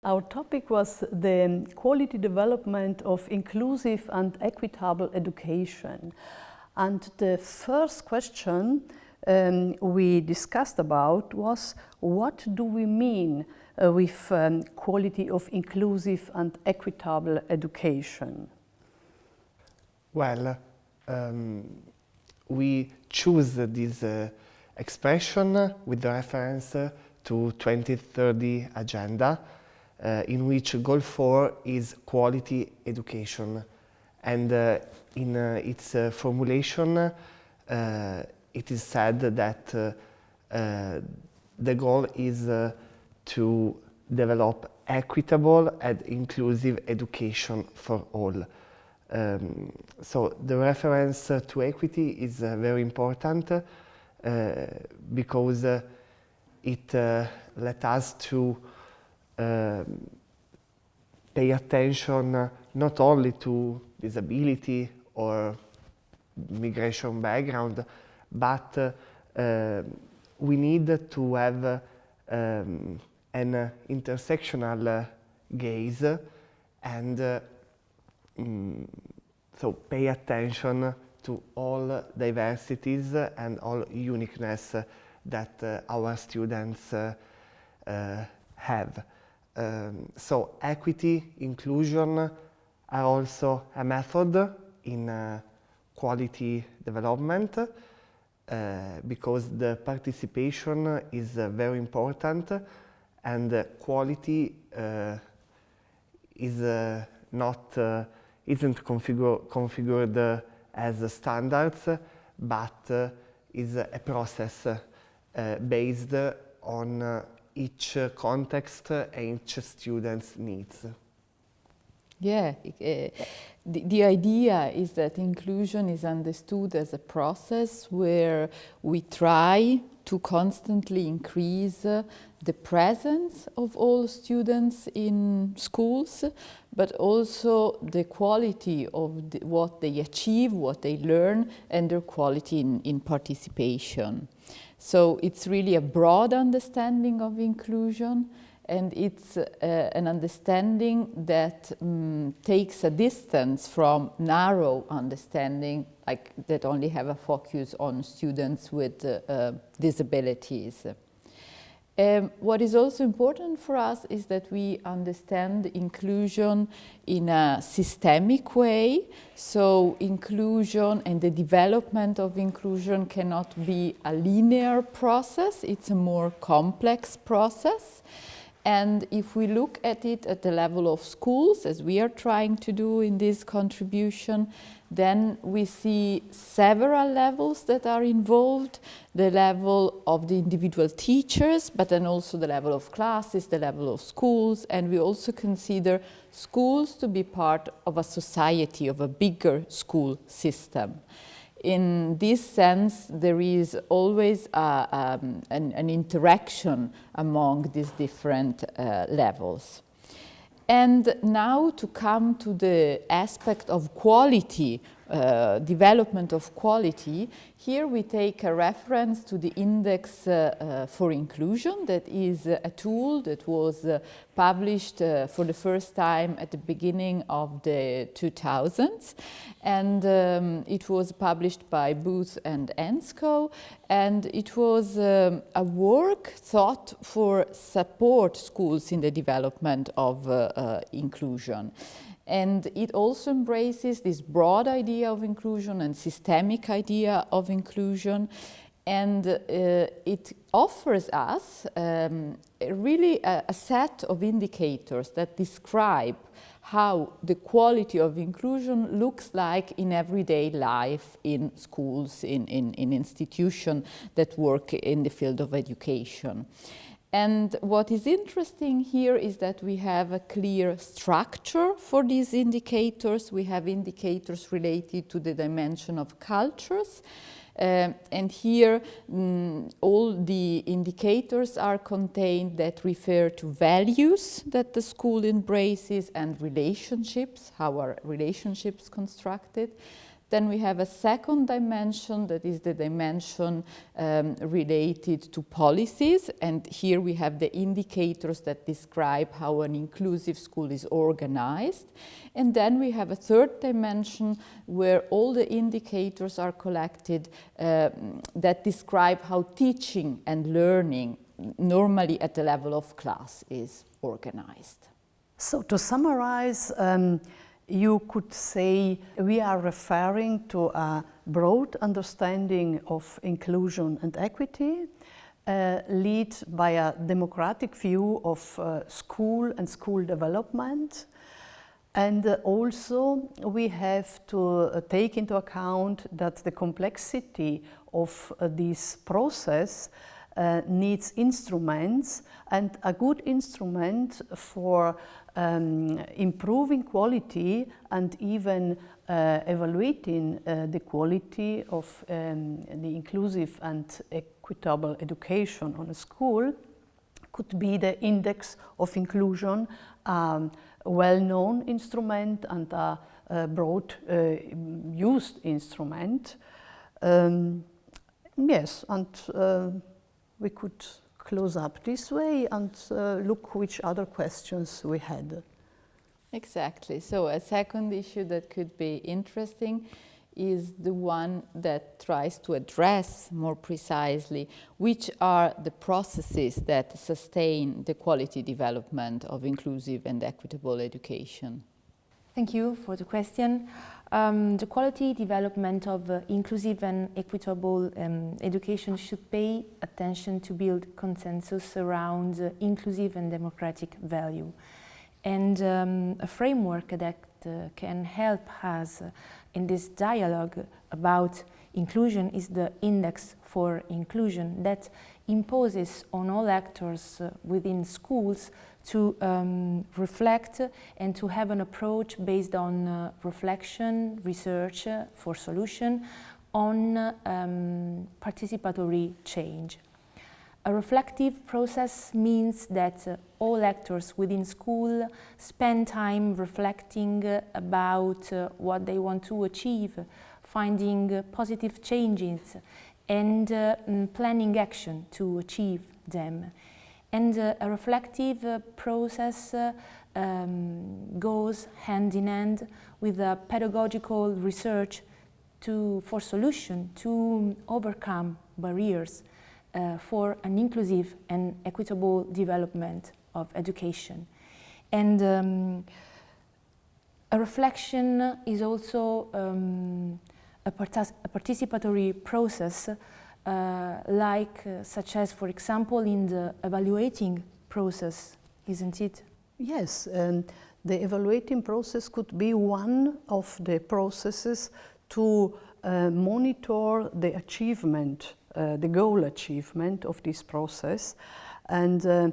Our topic was the quality development of inclusive and equitable education. And the first question we discussed about was, what do we mean with quality of inclusive and equitable education? Well, we choose this expression with the reference to 2030 agenda, in which goal 4 is quality education. And in its formulation, it is said that the goal is to develop equitable and inclusive education for all. So the reference to equity is very important because it let us to pay attention not only to disability or migration background, but we need to have an intersectional gaze and so pay attention to all diversities and all uniqueness that our students have. So equity, inclusion are also a method in quality development because the participation is very important and quality is isn't configured as standards, but is a process based on each context and each student's needs. Yeah, the idea is that inclusion is understood as a process where we try to constantly increase the presence of all students in schools, but also the quality of what they achieve, what they learn, and their quality in participation. So it's really a broad understanding of inclusion, and it's an understanding that takes a distance from narrow understanding, like that only have a focus on students with disabilities. What is also important for us is that we understand inclusion in a systemic way. So inclusion and the development of inclusion cannot be a linear process, it's a more complex process. And if we look at it at the level of schools, as we are trying to do in this contribution, then we see several levels that are involved. The level of the individual teachers, but then also the level of classes, the level of schools, and we also consider schools to be part of a society, of a bigger school system. In this sense, there is always an interaction among these different levels. And now to come to the aspect of quality, development of quality, here we take a reference to the Index for Inclusion. That is a tool that was published for the first time at the beginning of the 2000s. And it was published by Booth and ENSCO. And it was a work thought for support schools in the development of inclusion. And it also embraces this broad idea of inclusion and systemic idea of inclusion. And it offers us really a set of indicators that describe how the quality of inclusion looks like in everyday life in schools, in institutions that work in the field of education. And what is interesting here is that we have a clear structure for these indicators. We have indicators related to the dimension of cultures. And here all the indicators are contained that refer to values that the school embraces and relationships, how are relationships constructed. Then we have a second dimension, that is the dimension related to policies, and here we have the indicators that describe how an inclusive school is organized. And then we have a third dimension where all the indicators are collected that describe how teaching and learning, normally at the level of class, is organized. So to summarize, you could say we are referring to a broad understanding of inclusion and equity, led by a democratic view of school and school development. And also we have to take into account that the complexity of this process needs instruments, and a good instrument for improving quality and even evaluating the quality of the inclusive and equitable education on a school could be the Index of Inclusion, a well-known instrument and a broad used instrument. Yes, and we could close up this way and look which other questions we had. Exactly. So a second issue that could be interesting is the one that tries to address more precisely which are the processes that sustain the quality development of inclusive and equitable education. Thank you for the question. The quality development of inclusive and equitable education should pay attention to build consensus around inclusive and democratic value. And a framework that can help us in this dialogue about inclusion is the Index for Inclusion that imposes on all actors within schools to reflect and to have an approach based on reflection, research for solution on participatory change. A reflective process means that all actors within school spend time reflecting about what they want to achieve, finding positive changes and planning action to achieve them. And a reflective process goes hand in hand with a pedagogical research for solution to overcome barriers for an inclusive and equitable development of education. And a reflection is also a participatory process such as, for example, in the evaluating process, isn't it? Yes, and the evaluating process could be one of the processes to monitor the achievement, the goal achievement of this process. And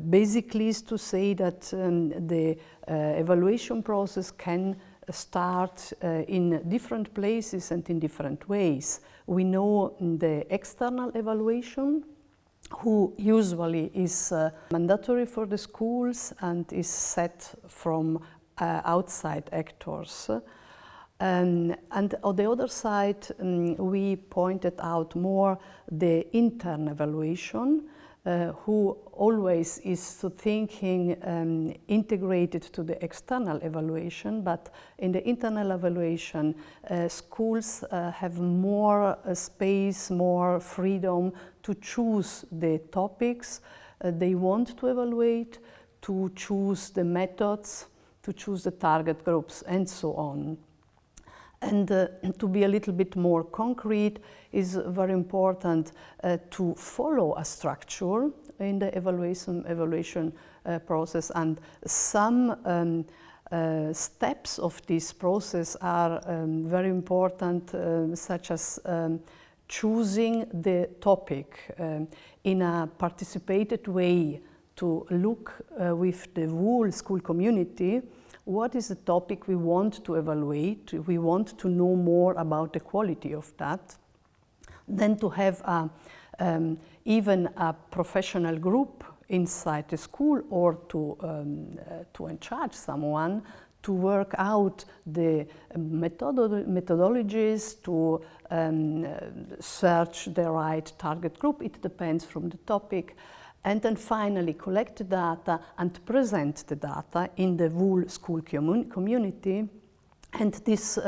basically is to say that the evaluation process can start in different places and in different ways. We know the external evaluation, who usually is mandatory for the schools and is set from outside actors. And on the other side, we pointed out more the internal evaluation, who always is thinking integrated to the external evaluation, but in the internal evaluation, schools have more space, more freedom to choose the topics they want to evaluate, to choose the methods, to choose the target groups, and so on. And to be a little bit more concrete, is very important to follow a structure in the evaluation process, and some steps of this process are very important, such as choosing the topic in a participated way, to look with the whole school community. What is the topic we want to evaluate? We want to know more about the quality of that. Then to have even a professional group inside the school, or to in charge someone to work out the methodologies, to search the right target group. It depends from the topic. And then finally collect the data and present the data in the whole school community. And this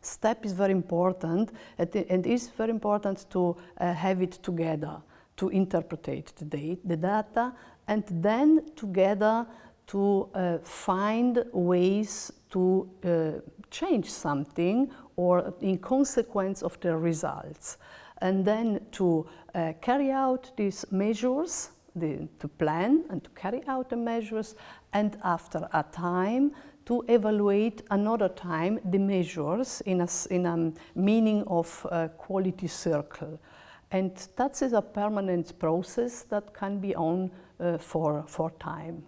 step is very important, and it's very important to have it together, to interpret the data, and then together to find ways to change something or in consequence of the results. And then to carry out these measures, to plan and to carry out the measures, and after a time to evaluate another time the measures in a meaning of quality circle. And that is a permanent process that can be on for a time.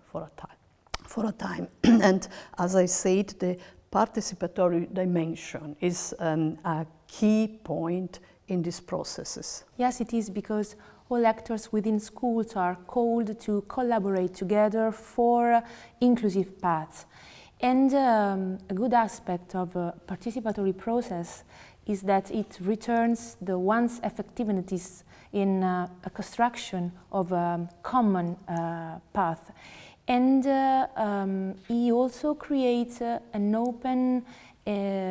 And as I said, the participatory dimension is a key point in these processes. Yes, it is, because all actors within schools are called to collaborate together for inclusive paths. And a good aspect of a participatory process is that it returns the one's effectiveness in a construction of a common path. And he also creates an open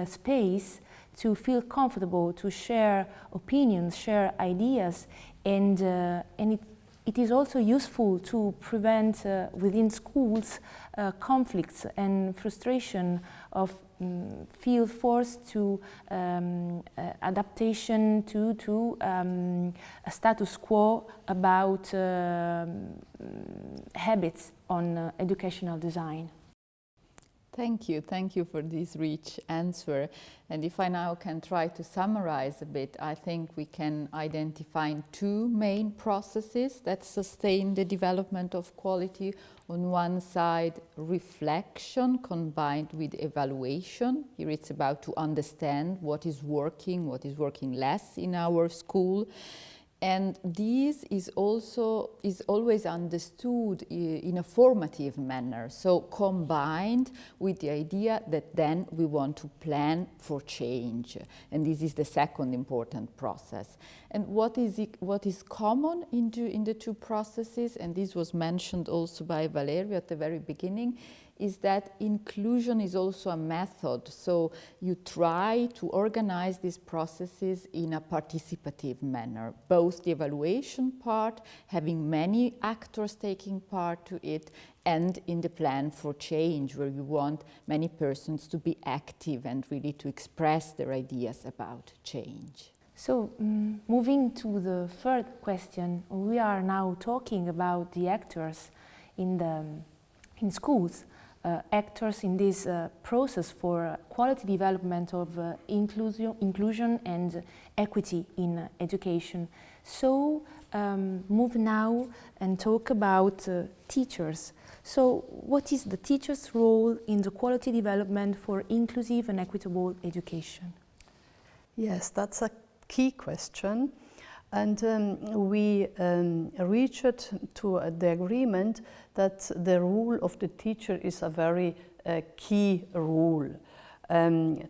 space to feel comfortable, to share opinions, share ideas, and it is also useful to prevent within schools conflicts and frustration of feel forced to adaptation to a status quo about habits on educational design. Thank you for this rich answer. And if I now can try to summarize a bit, I think we can identify two main processes that sustain the development of quality. On one side, reflection combined with evaluation. Here it's about to understand what is working less in our school. And this is always understood in a formative manner, so combined with the idea that then we want to plan for change. And this is the second important process. And what is common in the two processes, and this was mentioned also by Valerio at the very beginning, is that inclusion is also a method. So you try to organize these processes in a participative manner, both the evaluation part, having many actors taking part to it, and in the plan for change, where you want many persons to be active and really to express their ideas about change. So, moving to the third question, we are now talking about the actors in schools. Actors in this process for quality development of inclusion and equity in education. So move now and talk about teachers. So what is the teacher's role in the quality development for inclusive and equitable education? Yes, that's a key question. And we reached to the agreement that the role of the teacher is a very key role.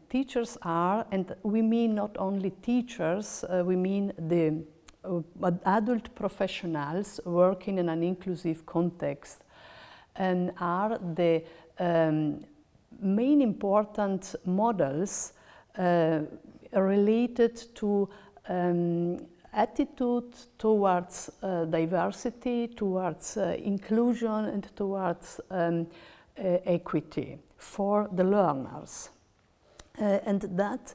Teachers are, and we mean not only teachers, we mean the adult professionals working in an inclusive context, and are the main important models related to attitude towards diversity, towards inclusion, and towards equity for the learners. And that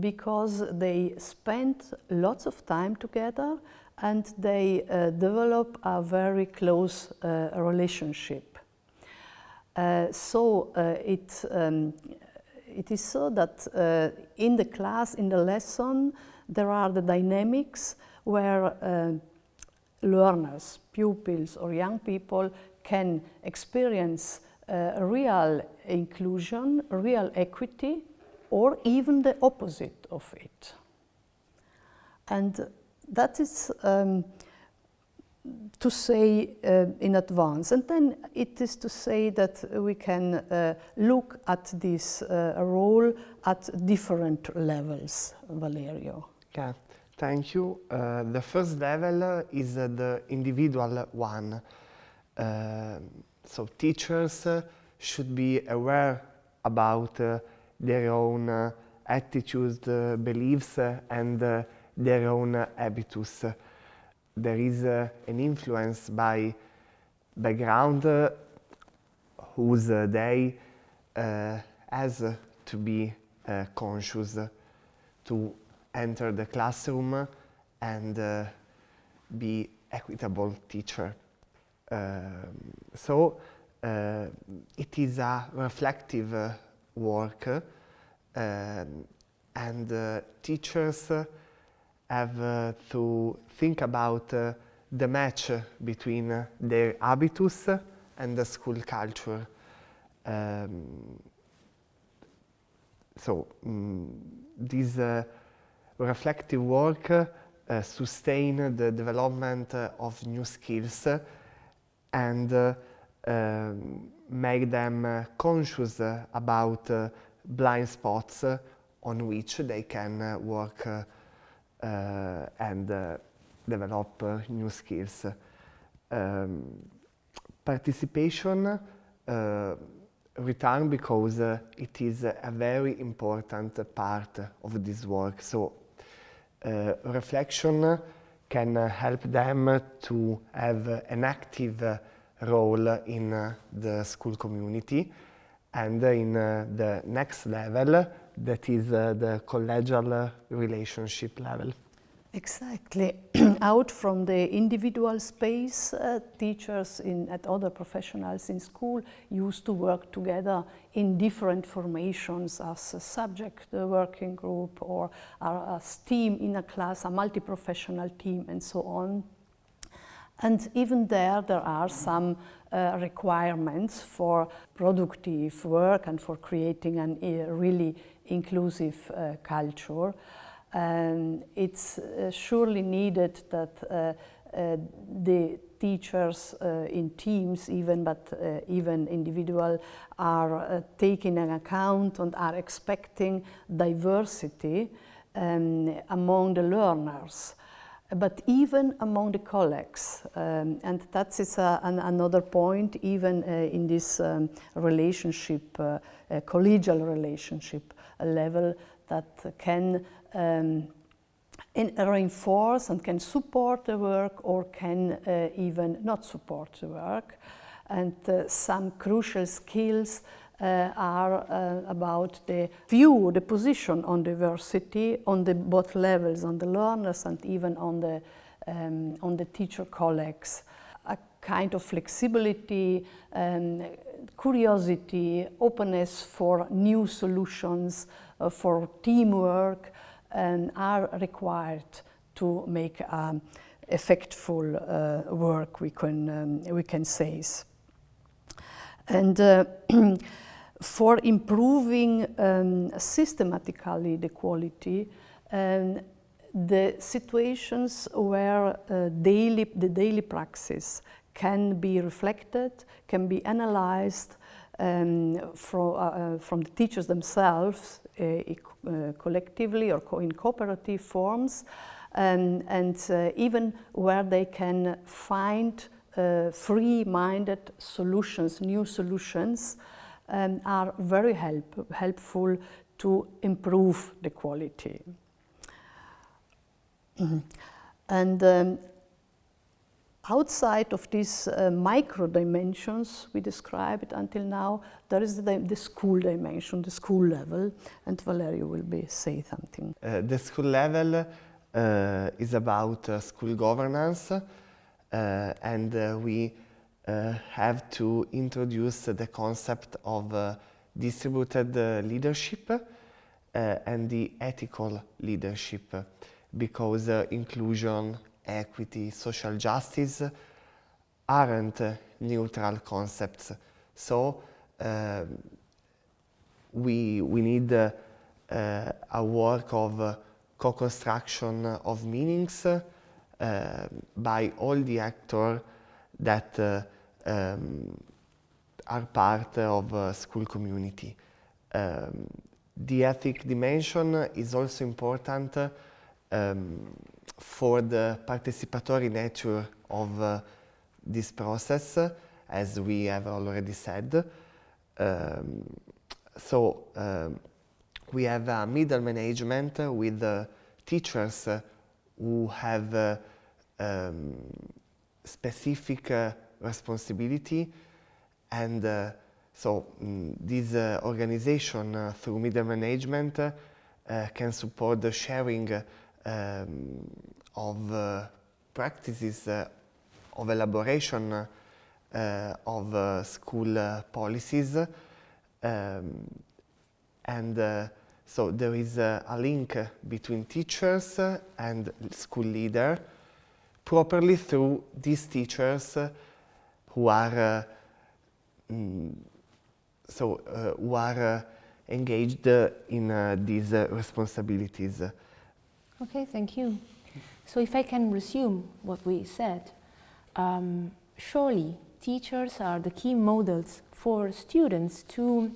because they spend lots of time together and they develop a very close relationship. So it is so that in the class, in the lesson, there are the dynamics where learners, pupils or young people can experience real inclusion, real equity, or even the opposite of it. And that is to say in advance. And then it is to say that we can look at this role at different levels, Valerio. Yeah, thank you. The first level is the individual one. So teachers should be aware about their own attitudes, beliefs, and their own habitus. There is an influence by background whose they has to be conscious to enter the classroom and be equitable teacher. So it is a reflective work, and teachers have to think about the match between their habitus and the school culture. This reflective work sustain the development of new skills and make them conscious about blind spots on which they can work and develop new skills. Participation return because it is a very important part of this work. So reflection can help them to have an active role in the school community, and in the next level, that is the collegial relationship level. Exactly. Out from the individual space, teachers and other professionals in school used to work together in different formations as a subject working group or a team in a class, a multi-professional team, and so on. And even there are some requirements for productive work and for creating a really inclusive culture. And it's surely needed that the teachers in teams even individual are taking an account and are expecting diversity among the learners, but even among the colleagues. And that is another point, even in this relationship, collegial relationship level, that can reinforce and can support the work or can even not support the work. And some crucial skills are about the view, the position on diversity, on the both levels, on the learners and even on the teacher colleagues. A kind of flexibility, curiosity, openness for new solutions, for teamwork, are required to make effectful work, we can say. And for improving systematically the quality, the situations where the daily praxis can be reflected, can be analyzed from the teachers themselves, collectively or in cooperative forms, and even where they can find free-minded solutions, new solutions, are very helpful to improve the quality. And outside of these micro dimensions we described until now, there is the school dimension, the school level, and Valerio will say something. The school level is about school governance, and we have to introduce the concept of distributed leadership and the ethical leadership, because inclusion, equity, social justice aren't neutral concepts. So we need a work of co-construction of meanings by all the actors that are part of school community. The ethic dimension is also important for the participatory nature of this process, as we have already said. We have a middle management with teachers who have specific responsibility, and this organization through middle management can support the sharing of practices of elaboration of school policies, so there is a link between teachers and school leader, properly through these teachers who are engaged in these responsibilities. Okay, thank you. So if I can resume what we said, surely teachers are the key models for students to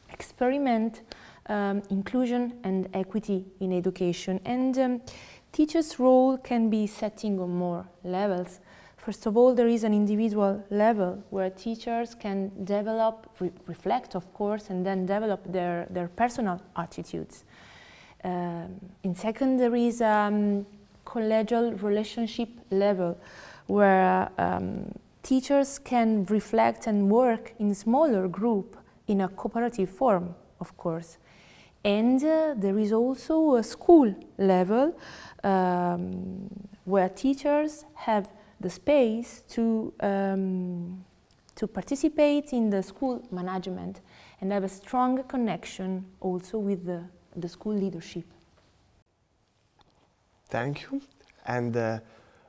experiment inclusion and equity in education. And teachers' role can be setting on more levels. First of all, there is an individual level where teachers can develop, reflect of course, and then develop their personal attitudes. In second, there is a collegial relationship level where teachers can reflect and work in smaller group in a cooperative form, of course. And there is also a school level where teachers have the space to participate in the school management and have a strong connection also with the school leadership. Thank you. And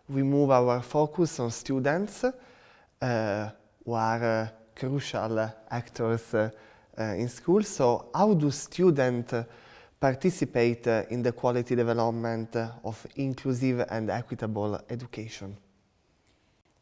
we move our focus on students who are crucial actors in school. So how do students participate in the quality development of inclusive and equitable education?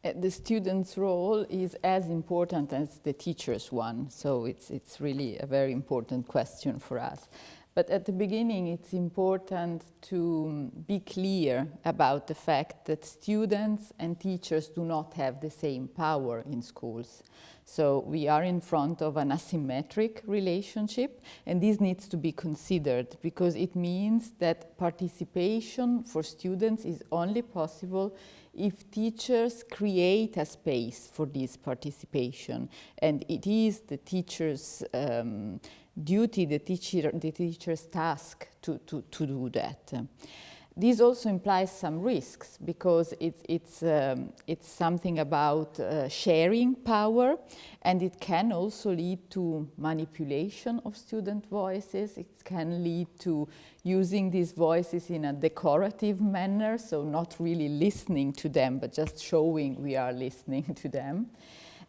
The student's role is as important as the teacher's one, so it's really a very important question for us. But at the beginning, it's important to be clear about the fact that students and teachers do not have the same power in schools. So we are in front of an asymmetric relationship, and this needs to be considered because it means that participation for students is only possible if teachers create a space for this participation, and it is the teacher's duty, the teacher's task to do that. This also implies some risks because it's something about sharing power, and it can also lead to manipulation of student voices. It can lead to using these voices in a decorative manner, so not really listening to them, but just showing we are listening to them.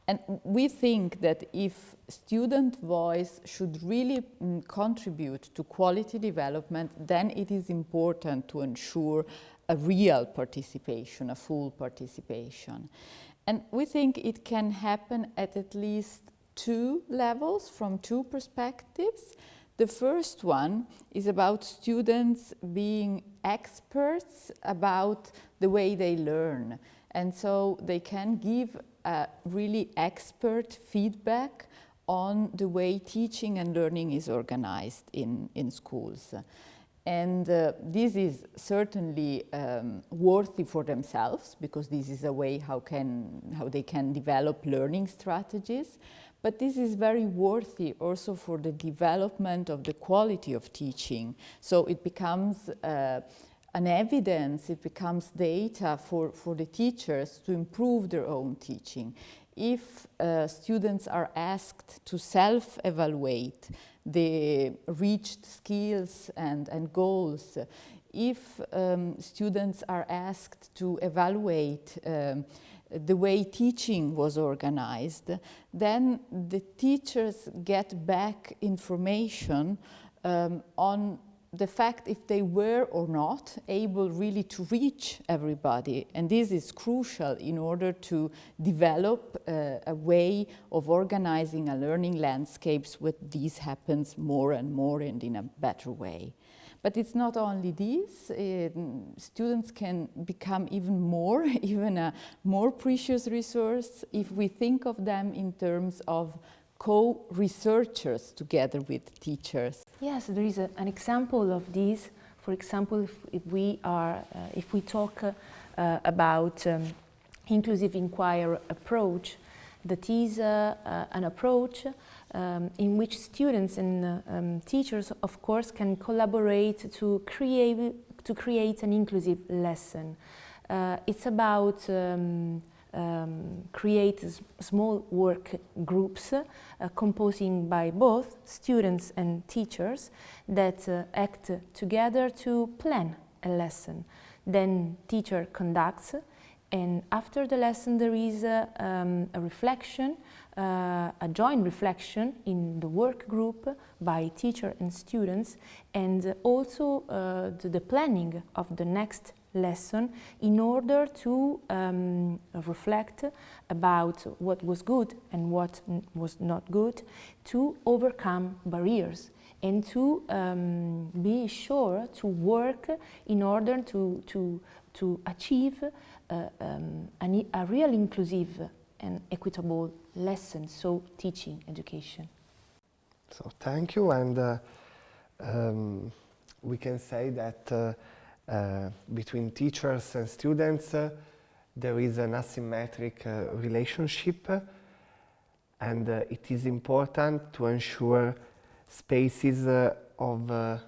And we think that if student voice should really contribute to quality development, then it is important to ensure a real participation, a full participation. And we think it can happen at least two levels, from two perspectives. The first one is about students being experts about the way they learn. And so they can give really expert feedback on the way teaching and learning is organized in schools. And this is certainly worthy for themselves, because this is a way how they can develop learning strategies. But this is very worthy also for the development of the quality of teaching. So it becomes an evidence, it becomes data for the teachers to improve their own teaching. If students are asked to self-evaluate the reached skills and goals, if students are asked to evaluate the way teaching was organized, then the teachers get back information on the fact if they were or not able really to reach everybody. And this is crucial in order to develop a way of organizing a learning landscapes where this happens more and more and in a better way. But it's not only this, students can become even more, even a more precious resource if we think of them in terms of co-researchers together with teachers. Yes, there is an example of this. For example, if we talk about inclusive inquiry approach, that is an approach in which students and teachers, of course, can collaborate to create an inclusive lesson. It's about create small work groups composing by both students and teachers that act together to plan a lesson. Then teacher conducts, and after the lesson there is a reflection, a joint reflection in the work group by teacher and students, and also the planning of the next lesson in order to reflect about what was good and what was not good, to overcome barriers and to be sure to work in order to achieve a real inclusive and equitable lesson, so teaching education. So thank you, and we can say that between teachers and students there is an asymmetric relationship, and it is important to ensure spaces of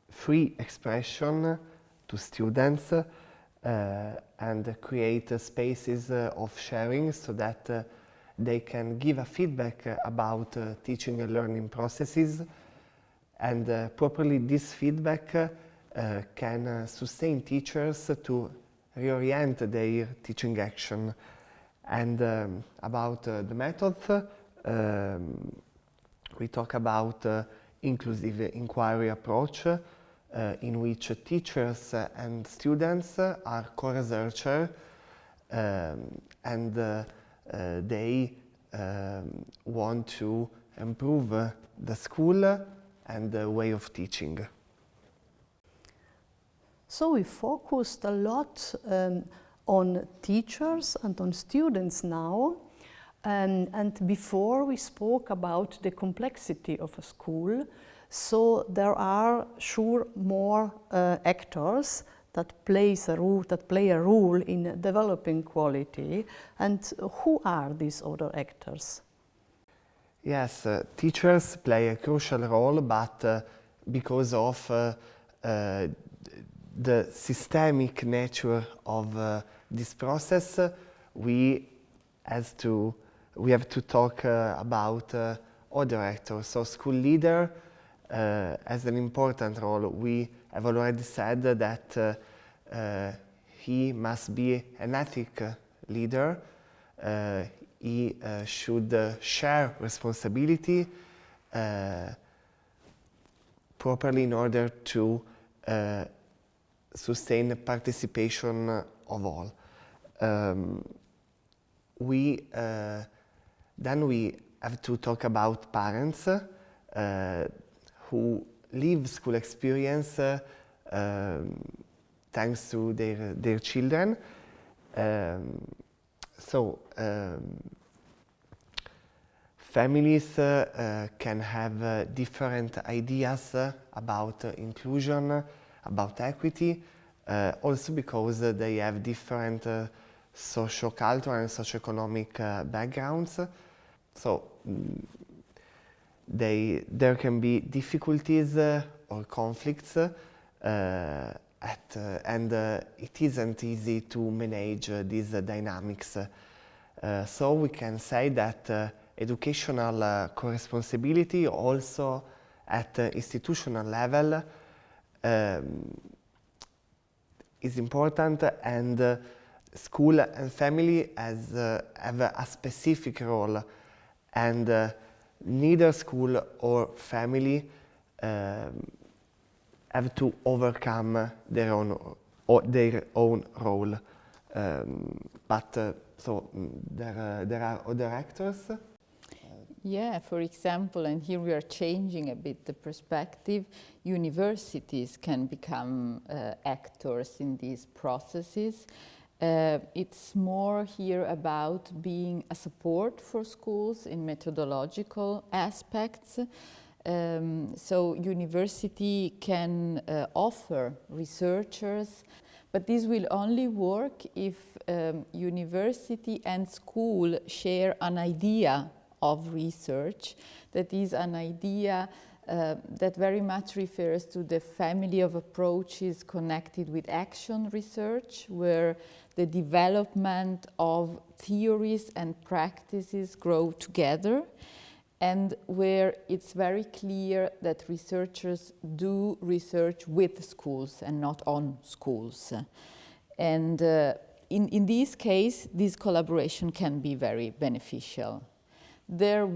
free expression to students and create spaces of sharing so that they can give a feedback about teaching and learning processes, and properly this feedback can sustain teachers to reorient their teaching action. And about the methods, we talk about inclusive inquiry approach, in which teachers and students are co-researchers, and they want to improve the school and the way of teaching. So we focused a lot on teachers and on students now, and before we spoke about the complexity of a school. So there are sure more actors that play a role in developing quality. And who are these other actors? Yes, teachers play a crucial role, but because of the systemic nature of this process, we have to talk about other actors. So school leader has an important role. We have already said that he must be an ethical leader. He should share responsibility properly in order to sustain the participation of all. Then we have to talk about parents who live school experience thanks to their children. Families can have different ideas about inclusion, about equity, also because they have different socio-cultural and socio-economic backgrounds. So there can be difficulties or conflicts, and it isn't easy to manage these dynamics. So we can say that educational co-responsibility also at institutional level is important, and school and family have a specific role, and neither school or family have to overcome their own role. There are other actors. Yeah, for example, and here we are changing a bit the perspective, universities can become actors in these processes. It's more here about being a support for schools in methodological aspects. So university can offer researchers, but this will only work if university and school share an idea of research. That is an idea that very much refers to the family of approaches connected with action research, where the development of theories and practices grow together, and where it's very clear that researchers do research with schools and not on schools. And in this case, this collaboration can be very beneficial. There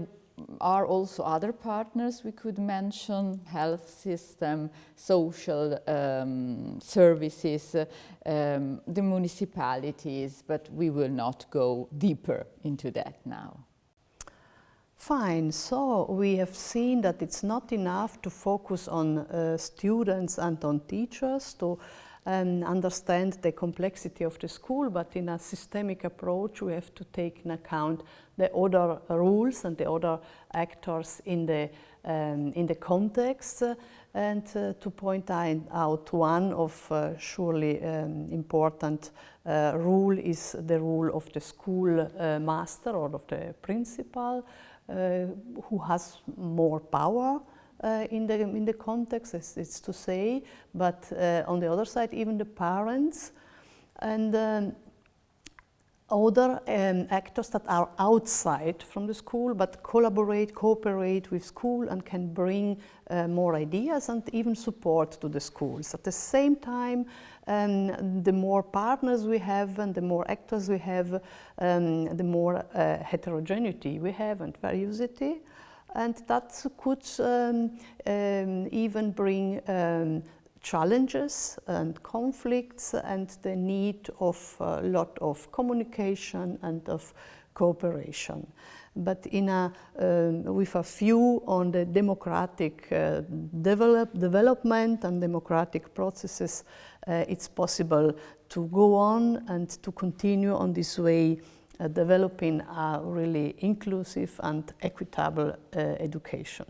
are also other partners we could mention: health system, social services, the municipalities, but we will not go deeper into that now. Fine, so we have seen that it's not enough to focus on students and on teachers to understand the complexity of the school, but in a systemic approach we have to take into account the other rules and the other actors in the context, and to point out one of surely important rule is the rule of the school master or of the principal, who has more power in the context, it's to say, but on the other side, even the parents and other actors that are outside from the school but cooperate with school and can bring more ideas and even support to the schools. At the same time, the more partners we have and the more actors we have, the more heterogeneity we have and variety. And that could even bring challenges and conflicts and the need of a lot of communication and of cooperation. But with a view on the democratic development and democratic processes, it's possible to go on and to continue on this way, developing a really inclusive and equitable education.